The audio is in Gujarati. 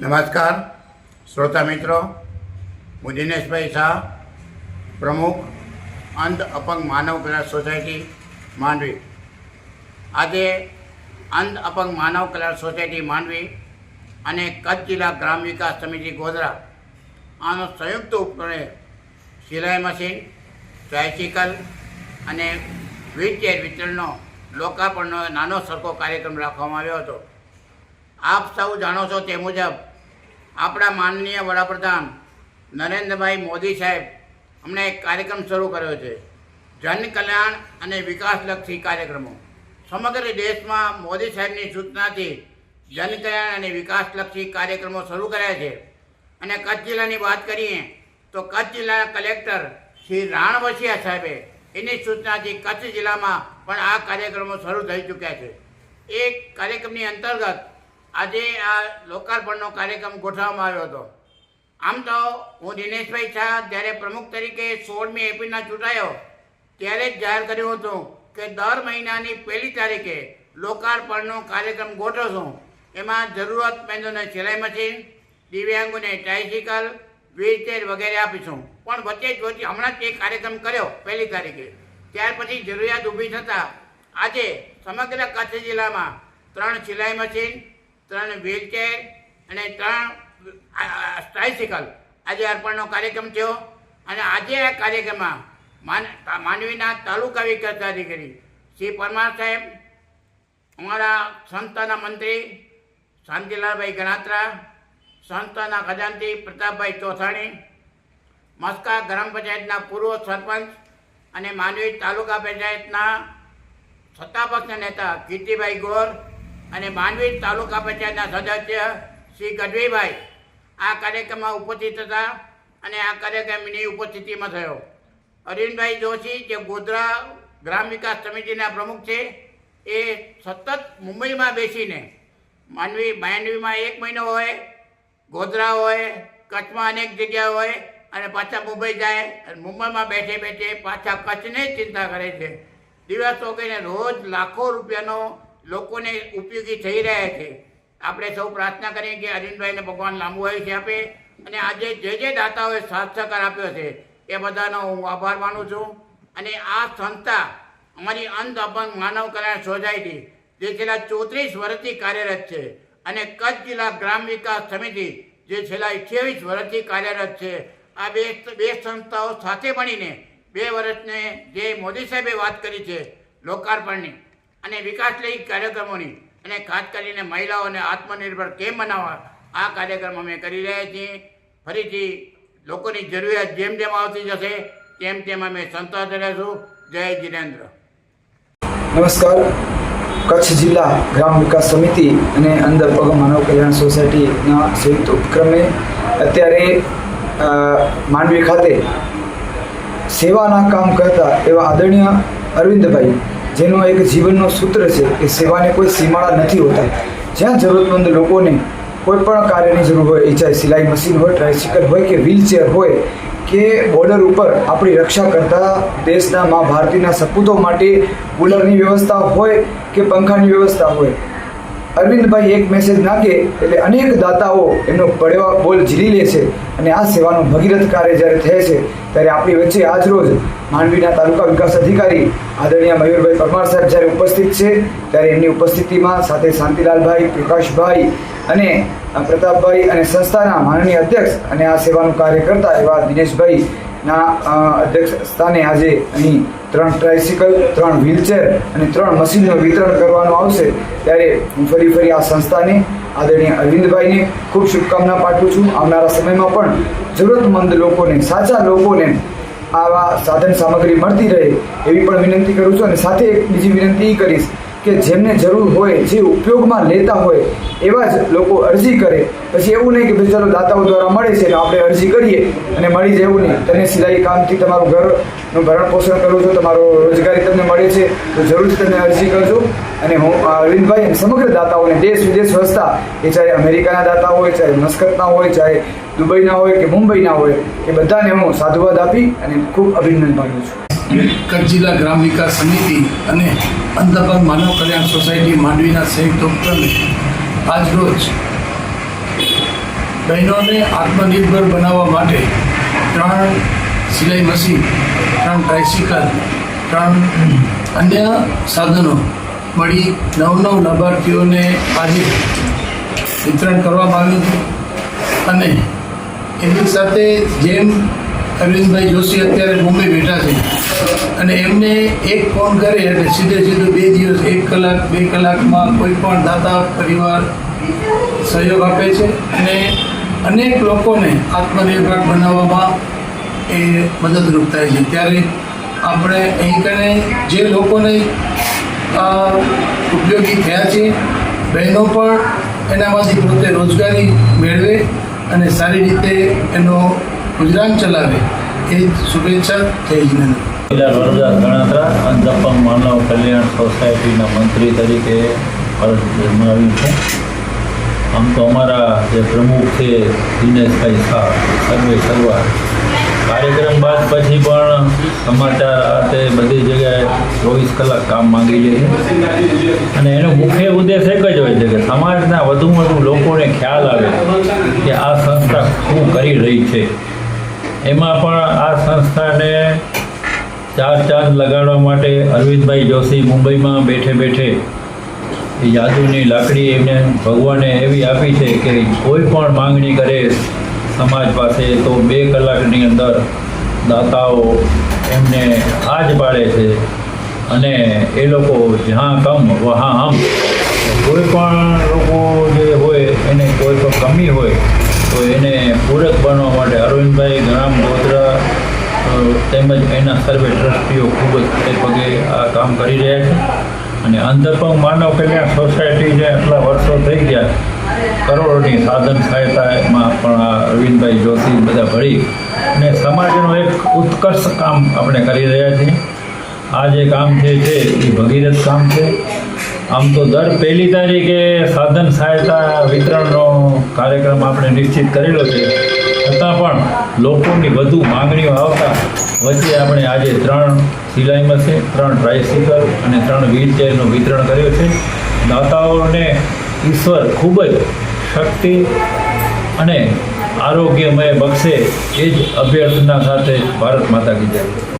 નમસ્કાર શ્રોતા મિત્રો, હું દિનેશભાઈ શાહ, પ્રમુખ અંધ અપંગ માનવ કલ્યાણ સોસાયટી માંડવી. આજે અંધ અપંગ માનવ કલ્યાણ સોસાયટી માંડવી અને કચ્છ જિલ્લા ગ્રામ વિકાસ સમિતિ ગોધરા આનો સંયુક્ત ઉપક્રમે સિલાઈ મશીન, ટ્રાયસિકલ અને વ્હીલચેર વિતરણનો લોકાર્પણનો નાનો સરખો કાર્યક્રમ રાખવામાં આવ્યો હતો. આપ સૌ જાણો છો તે મુજબ આપણા માનનીય વડાપ્રધાન નરેન્દ્રભાઈ મોદી સાહેબ હમણાં એક કાર્યક્રમ શરૂ કર્યો છે, જન કલ્યાણ અને વિકાસલક્ષી કાર્યક્રમો. સમગ્ર દેશમાં મોદી સાહેબની સૂચનાથી જન કલ્યાણ અને વિકાસલક્ષી કાર્યક્રમો શરૂ કર્યા છે. અને કચ્છ જિલ્લાની વાત કરીએ તો કચ્છ જિલ્લાના કલેક્ટર શ્રી રાણવસિયા સાહેબે એની સૂચનાથી કચ્છ જિલ્લામાં પણ આ કાર્યક્રમો શરૂ થઈ ચૂક્યા છે. એ કાર્યક્રમની અંતર્ગત આજે આ લોકાર્પણનો કાર્યક્રમ ગોઠવવામાં આવ્યો હતો. આમ તો હું દિનેશભાઈ શાહ જ્યારે પ્રમુખ તરીકે 16મી એપ્રિલના ચૂંટાયો ત્યારે જ જાહેર કર્યું હતું કે દર મહિનાની 1લી તારીખે લોકાર્પણનો કાર્યક્રમ ગોઠવશું. એમાં જરૂરતમંદોને સિલાઈ મશીન, દિવ્યાંગોને ટ્રાયસિકલ, વ્હીલચેર વગેરે આપીશું. પણ વચ્ચે હમણાં જ એ કાર્યક્રમ કર્યો 1લી તારીખે. ત્યાર પછી જરૂરિયાત ઊભી થતાં આજે સમગ્ર કચ્છ જિલ્લામાં 3 સિલાઈ મશીન, 3 વ્હીલચેર અને 3 ટ્રાયસિકલ આજે અર્પણનો કાર્યક્રમ થયો. અને આજે આ કાર્યક્રમમાં માંડવીના તાલુકા વિકાસ અધિકારી શ્રી પરમાર સાહેબ, અમારા સંસ્થાના મંત્રી શાંતિલાલભાઈ ગણાત્રા, સંસ્થાના ખજાનચી પ્રતાપભાઈ ચોથાણી, મસ્કા ગ્રામ પંચાયતના પૂર્વ સરપંચ અને માંડવી તાલુકા પંચાયતના સત્તાપક્ષના નેતા કીર્તિભાઈ ગોર અને માંડવી તાલુકા પંચાયતના સદસ્ય શ્રી ગઢવીભાઈ આ કાર્યક્રમમાં ઉપસ્થિત હતા. અને આ કાર્યક્રમની ઉપસ્થિતિમાં થયો અરવિંદભાઈ જોશી, જે ગોધરા ગ્રામ વિકાસ સમિતિના પ્રમુખ છે, એ સતત મુંબઈમાં બેસીને માંડવીમાં 1 મહિનો હોય, ગોધરા હોય, કચ્છમાં અનેક જગ્યા હોય અને પાછા મુંબઈ જાય અને મુંબઈમાં બેઠે બેઠે પાછા કચ્છને જ ચિંતા કરે છે. દિવસો કહીને રોજ લાખો રૂપિયાનો લોકોને ઉપયોગી થઈ રહ્યા છે. આપણે સૌ પ્રાર્થના કરીએ કે અરવિંદભાઈને ભગવાન લાંબુ આયુષ્ય આપે. અને આજે જે દાતાઓએ સાથ સહકાર આપ્યો છે એ બધાનો હું આભાર માનું છું. અને આ સંસ્થા અમારી અંધ અપંગ માનવ કલ્યાણ સોસાયટી જે છેલ્લા 34 વર્ષથી કાર્યરત છે અને કચ્છ જિલ્લા ગ્રામ વિકાસ સમિતિ જે છેલ્લા 28 વર્ષથી કાર્યરત છે, આ બે સંસ્થાઓ સાથે મળીને 2 વર્ષને જે મોદી સાહેબે વાત કરી છે લોકાર્પણની અને વિકાસલક્ષી કાર્યક્રમોની, અને ખાસ કરીને મહિલાઓને આત્મનિર્ભર કેમ બનાવવા, આ કાર્યક્રમ અમે કરી રહ્યા છીએ. ફરીથી લોકોની જરૂરિયાત જેમ જેમ આવતી જશે તેમ તેમ અમે સંતોષ રહેશું. જય જિનેન્દ્ર. નમસ્કાર. કચ્છ જિલ્લા ગ્રામ વિકાસ સમિતિ અને અંધ અપંગ માનવ કલ્યાણ સોસાયટીના સંયુક્ત ઉપક્રમે અત્યારે માંડવી ખાતે સેવાના કામ કરતા એવા આદરણીય અરવિંદભાઈ, જેનો એક જીવનનો સૂત્ર છે કે સેવાને કોઈ સીમાડા નથી હોતા. જ્યાં જરૂરતમંદ લોકોને કોઈ પણ કાર્યની જરૂર હોય, એ ચાહે સિલાઈ મશીન હોય, ટ્રાયસિકલ હોય કે વ્હીલચેર હોય કે બોર્ડર ઉપર આપણી રક્ષા કરતા દેશના મા ભારતીના સપૂતો માટે કુલરની વ્યવસ્થા હોય કે પંખાની વ્યવસ્થા હોય, અરવિંદભાઈ એક મેસેજ નાખે એટલે અનેક દાતાઓ એમનો પડેવા બોલ ઝીલી લે છે. અને આ સેવાનો ભગીરથ કાર્ય જ્યારે થાય છે ત્યારે આપણી વચ્ચે આજ રોજ માંડવીના તાલુકા વિકાસ અધિકારી આદરણીય મયુરભાઈ પરમાર સાહેબ જ્યારે ઉપસ્થિત છે, ત્યારે એમની ઉપસ્થિતિમાં સાથે શાંતિલાલભાઈ, પ્રકાશભાઈ અને પ્રતાપભાઈ અને સંસ્થાના માનનીય અધ્યક્ષ અને આ સેવાનું કાર્ય કરતા એવા દિનેશભાઈના અધ્યક્ષ સ્થાને આજે અહીં 3 ટ્રાયસિકલ, 3 વ્હીલચેર અને 3 મશીનનું વિતરણ કરવાનું આવશે. ત્યારે હું ફરી આ સંસ્થાને આદરણીય અરવિંદભાઈને ખૂબ શુભકામના પાઠવું છું. આવનારા સમયમાં પણ જરૂરતમંદ લોકોને, સાચા લોકોને આવા સાધન સામગ્રી મળતી રહે એવી પણ વિનંતી કરું છું. અને સાથે એક બીજી વિનંતી એ કરીશ કે જેમને જરૂર હોય, જે ઉપયોગમાં લેતા હોય એવા જ લોકો અરજી કરે. પછી એવું નહીં કે ભાઈ ચાલો દાતાઓ દ્વારા મળે છે ને આપણે અરજી કરીએ અને મળી જાય, એવું નહીં. તને સિલાઈ કામથી તમારું ઘરનું ભરણ પોષણ કરવું છો, તમારો રોજગારી તમને મળે છે તો જરૂરથી તમે અરજી કરજો. અને હું અરવિંદભાઈ અને સમગ્ર દાતાઓને દેશ વિદેશ વસતા, એ ચાહે અમેરિકાના દાતા હોય, ચાહે મસ્કતના હોય, ચાહે દુબઈના હોય કે મુંબઈના હોય, એ બધાને હું સાધુવાદ આપી અને ખૂબ અભિનંદન પાઠવું છું. કચ્છ જિલ્લા ગ્રામ વિકાસ સમિતિ અને અંધ અપંગ માનવ કલ્યાણ સોસાયટી માંડવીના સંયુક્ત ઉપક્રમે આજ રોજ બહેનોને આત્મનિર્ભર બનાવવા માટે 3 સિલાઈ મશીન, 3 ટ્રાયસિકલ, 3 અન્ય સાધનો મળી 9 લાભાર્થીઓને આજે વિતરણ કરવામાં આવ્યું હતું. અને એની સાથે જેમ અરવિંદભાઈ જોશી અત્યારે મુંબઈ બેઠા છે અને એમને એક ફોન કરે એટલે સીધું 2 દિવસ 1 કલાક 2 કલાકમાં કોઈ પણ દાતા પરિવાર સહયોગ આપે છે અને અનેક લોકોને આત્મનિર્ભર બનાવવામાં એ મદદરૂપ થાય છે. ત્યારે આપણે અહીં કને જે લોકોને ઉપયોગી થયા છે, બહેનો પણ એનામાંથી પોતે રોજગારી મેળવે અને સારી રીતે એનો ગુજરાન ચલાવે એ શુભેચ્છા. જય હિન્દ. જિલ્લા વડોદરા ગણાત્રા અંધ અપંગ માનવ કલ્યાણ સોસાયટીના મંત્રી તરીકે ફરજ નિભાવી છે. આમ તો અમારા જે પ્રમુખ છે દિનેશભાઈ શાહ સર્વા કાર્યક્રમ બાદ પછી પણ સમાચાર આ તે બધી જગ્યાએ 24 કલાક કામ માંગી લે છે અને એનો મુખ્ય ઉદ્દેશ એક જ હોય છે કે સમાજના વધુમાં વધુ લોકોને ખ્યાલ આવે કે આ સંસ્થા શું કરી રહી છે. એમાં પણ આ સંસ્થાને 4 ચાંદ લગાડવા માટે અરવિંદભાઈ જોશી મુંબઈમાં બેઠે એ જાદુની લાકડી એમને ભગવાને એવી આપી છે કે કોઈ પણ માંગણી કરે સમાજ પાસે તો 2 કલાકની અંદર દાતાઓ એમને હાજ પાડે છે અને એ લોકો જ્યાં કમ વહાં હમ. કોઈ પણ લોકો જે હોય એને કોઈ પણ કમી હોય તો એને પૂરક બનવા માટે અરવિંદભાઈ ગ્રામ ગોધરા તેમજ એના સર્વે ટ્રસ્ટીઓ ખૂબ જ પગે આ કામ કરી રહ્યા છે. અને અંધ અપંગ માનવ કલ્યાણ સોસાયટી જે આટલા વર્ષો થઈ ગયા કરોડોની સાધન સહાયતામાં પણ આ અરવિંદભાઈ જોશી બધા ભળી અને સમાજનું એક ઉત્કર્ષ કામ આપણે કરી રહ્યા છીએ. આ જે કામ છે એ ભગીરથ કામ છે. આમ તો દર 1 તારીખે સાધન સહાયતા વિતરણનો કાર્યક્રમ આપણે નિશ્ચિત કરેલો છે, છતાં પણ લોકોની વધુ માંગણીઓ આવતા વચ્ચે આપણે આજે 3 સિલાઈ મશીન, 3 ટ્રાયસિકલ અને 3 વ્હીલચેરનું વિતરણ કર્યું છે. દાતાઓને ઈશ્વર ખૂબ જ શક્તિ અને આરોગ્યમય બક્ષે એ જ અભ્યર્થના સાથે ભારત માતા કી જય.